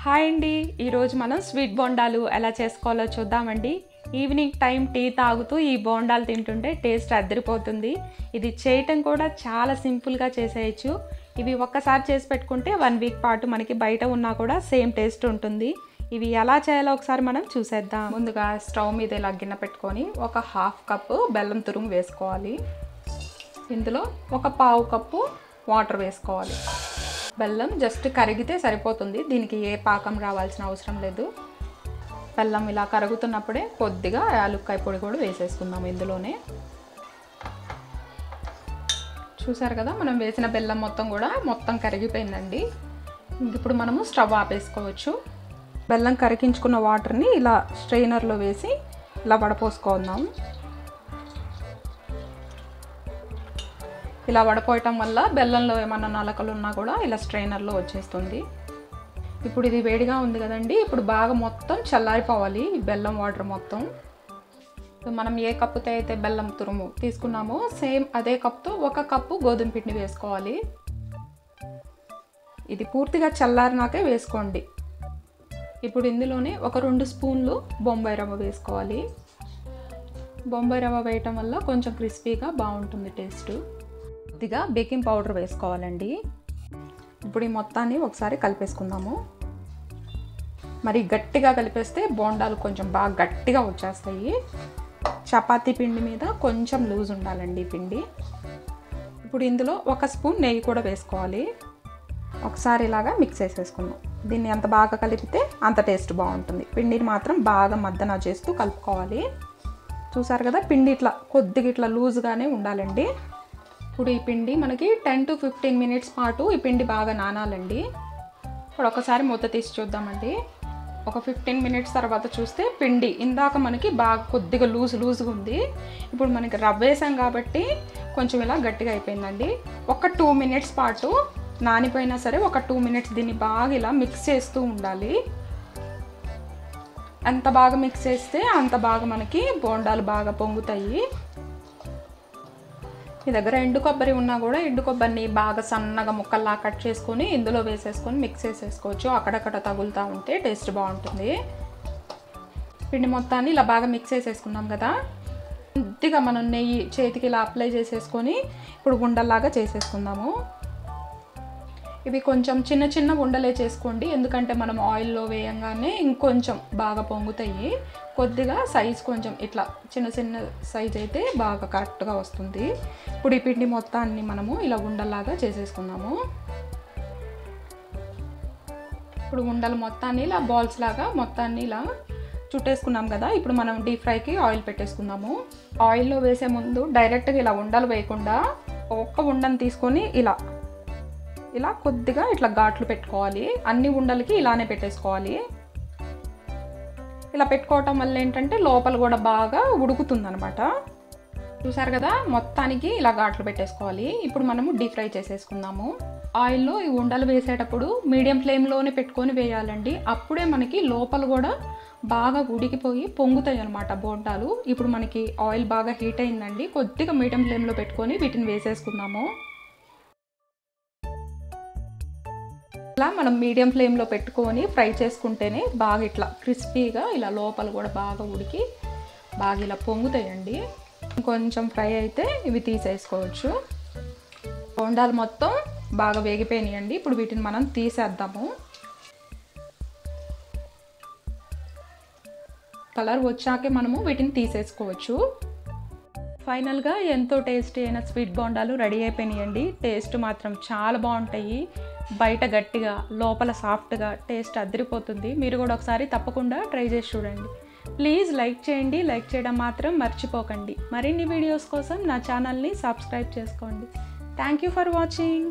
Hi అండి, ఈరోజు మనం స్వీట్ బోండాలు ఎలా చేసుకోవాలో చూద్దామండి. ఈవినింగ్ టైం టీ తాగుతూ ఈ బోండాలు తింటుంటే టేస్ట్ అదిరిపోతుంది. ఇది చేయటం కూడా చాలా సింపుల్గా చేసేయచ్చు. ఇవి ఒక్కసారి చేసి పెట్టుకుంటే 1 వీక్ పాటు మనకి బయట ఉన్నా కూడా సేమ్ టేస్ట్ ఉంటుంది. ఇవి ఎలా చేయాలో ఒకసారి మనం చూసేద్దాం. ముందుగా స్టవ్ మీద ఇలా గిన్నె పెట్టుకొని ఒక 1/2 కప్పు బెల్లం తురుము వేసుకోవాలి. ఇందులో ఒక 1/2 కప్పు వాటర్ వేసుకోవాలి. బెల్లం జస్ట్ కరిగితే సరిపోతుంది, దీనికి ఏ పాకం రావాల్సిన అవసరం లేదు. బెల్లం ఇలా కరుగుతున్నప్పుడే కొద్దిగా యాలుక్కాయ పొడి కూడా వేసేసుకుందాం ఇందులోనే. చూసారు కదా, మనం వేసిన బెల్లం మొత్తం కరిగిపోయిందండి. ఇప్పుడు మనము స్టవ్ ఆపేసుకోవచ్చు. బెల్లం కరిగించుకున్న వాటర్ని ఇలా స్ట్రెయినర్లో వేసి ఇలా వడపోసుకుందాం. ఇలా వడపోయటం వల్ల బెల్లంలో ఏమన్నా నలకలు ఉన్నా కూడా ఇలా స్ట్రెయినర్లో వచ్చేస్తుంది. ఇప్పుడు ఇది వేడిగా ఉంది కదండి, ఇప్పుడు బాగా మొత్తం చల్లారిపోవాలి ఈ బెల్లం వాటర్ మొత్తం. మనం ఏ కప్పుతో అయితే బెల్లం తురుము తీసుకున్నామో సేమ్ అదే కప్తో 1 కప్పు గోధుమ పిండి వేసుకోవాలి. ఇది పూర్తిగా చల్లారినాకే వేసుకోండి. ఇప్పుడు ఇందులోనే ఒక 2 స్పూన్లు బొంబాయి రవ్వ వేసుకోవాలి. బొంబాయి రవ్వ వేయటం వల్ల కొంచెం క్రిస్పీగా బాగుంటుంది టేస్ట్. కొద్దిగా బేకింగ్ పౌడర్ వేసుకోవాలండి. ఇప్పుడు ఈ మొత్తాన్ని ఒకసారి కలిపేసుకుందాము. మరి గట్టిగా కలిపేస్తే బోండాలు కొంచెం బాగా గట్టిగా వచ్చేస్తాయి. చపాతీ పిండి మీద కొంచెం లూజ్ ఉండాలండి పిండి. ఇప్పుడు ఇందులో 1 స్పూన్ నెయ్యి కూడా వేసుకోవాలి. ఒకసారి ఇలాగా మిక్స్ చేసేసుకుందాం. దీన్ని ఎంత బాగా కలిపితే అంత టేస్ట్ బాగుంటుంది. పిండిని మాత్రం బాగా మద్దన చేస్తూ కలుపుకోవాలి. చూసారు కదా, పిండి కొద్దిగా ఇట్లా లూజ్గానే ఉండాలండి. ఇప్పుడు ఈ పిండి మనకి 10 to 15 మినిట్స్ పాటు ఈ పిండి బాగా నానాలండి. ఇప్పుడు ఒకసారి మూత తీసి చూద్దామండి. ఒక 15 మినిట్స్ తర్వాత చూస్తే పిండి ఇందాక మనకి బాగా కొద్దిగా లూజ్గా ఉంది. ఇప్పుడు మనకి రవ్వ వేసాం కాబట్టి కొంచెం ఇలా గట్టిగా అయిపోయిందండి. ఒక 2 మినిట్స్ పాటు నానిపోయినా సరే ఒక 2 మినిట్స్ దీన్ని బాగా ఇలా మిక్స్ చేస్తూ ఉండాలి. ఎంత బాగా మిక్స్ చేస్తే అంత బాగా మనకి బోండాలు బాగా పొంగుతాయి. మీ దగ్గర ఎండు కొబ్బరి ఉన్నా కూడా ఎండు కొబ్బరిని బాగా సన్నగా ముక్కల్లా కట్ చేసుకొని ఇందులో వేసేసుకొని మిక్స్ చేసేసుకోవచ్చు. అక్కడక్కడ తగులుతూ ఉంటే టేస్ట్ బాగుంటుంది. పిండి మొత్తాన్ని ఇలా బాగా మిక్స్ చేసేసుకున్నాం కదా, కొద్దిగా మనం నెయ్యి చేతికి ఇలా అప్లై చేసేసుకొని ఇప్పుడు ఉండల్లాగా చేసేసుకుందాము. ఇవి కొంచెం చిన్న ఉండలే చేసుకోండి, ఎందుకంటే మనం ఆయిల్లో వేయంగానే ఇంకొంచెం బాగా పొంగుతాయి. కొద్దిగా సైజ్ కొంచెం ఇట్లా చిన్న సైజ్ అయితే బాగా కరెక్ట్గా వస్తుంది. ఇప్పుడు ఈ పిండి మొత్తాన్ని మనము ఇలా ఉండల్లాగా చేసేసుకుందాము. ఇప్పుడు ఉండలు మొత్తాన్ని ఇలా బాల్స్ లాగా మొత్తాన్ని ఇలా చుట్టేసుకున్నాం కదా. ఇప్పుడు మనం డీప్ ఫ్రైకి ఆయిల్ పెట్టేసుకుందాము. ఆయిల్లో వేసే ముందు డైరెక్ట్గా ఇలా ఉండలు వేయకుండా ఒక్క ఉండని తీసుకొని ఇలా కొద్దిగా ఇట్లా ఘాట్లు పెట్టుకోవాలి. అన్ని ఉండలకి ఇలానే పెట్టేసుకోవాలి. ఇలా పెట్టుకోవటం వల్ల ఏంటంటే లోపల కూడా బాగా ఉడుకుతుంది అనమాట. చూసారు కదా, మొత్తానికి ఇలా ఘాట్లు పెట్టేసుకోవాలి. ఇప్పుడు మనము డీప్ ఫ్రై చేసేసుకుందాము. ఆయిల్లో ఈ ఉండలు వేసేటప్పుడు మీడియం ఫ్లేమ్లోనే పెట్టుకొని వేయాలండి. అప్పుడే మనకి లోపల కూడా బాగా ఉడికిపోయి పొంగుతాయి అనమాట బోండాలు. ఇప్పుడు మనకి ఆయిల్ బాగా హీట్ అయిందండి. కొద్దిగా మీడియం ఫ్లేమ్లో పెట్టుకొని వీటిని వేసేసుకుందాము. ఇలా మనం మీడియం ఫ్లేమ్లో పెట్టుకొని ఫ్రై చేసుకుంటేనే బాగా ఇట్లా క్రిస్పీగా ఇలా లోపల కూడా బాగా ఉడికి బాగా ఇలా పొంగుతాయండి. కొంచెం ఫ్రై అయితే ఇవి తీసేసుకోవచ్చు. బోండాలు మొత్తం బాగా వేగిపోయినాయండి. ఇప్పుడు వీటిని మనం తీసేద్దాము. కలర్ వచ్చాకే మనము వీటిని తీసేసుకోవచ్చు. ఫైనల్గా ఎంతో టేస్టీ అయిన స్వీట్ బోండాలు రెడీ అయిపోయినాయండి. టేస్ట్ మాత్రం చాలా బాగుంటాయి. బయట గట్టిగా లోపల సాఫ్ట్గా టేస్ట్ అదిరిపోతుంది. మీరు కూడా ఒకసారి తప్పకుండా ట్రై చేసి చూడండి. ప్లీజ్ లైక్ చేయండి, లైక్ చేయడం మాత్రం మర్చిపోకండి. మరిన్ని వీడియోస్ కోసం నా ఛానల్ని సబ్స్క్రైబ్ చేసుకోండి. Thank you for watching.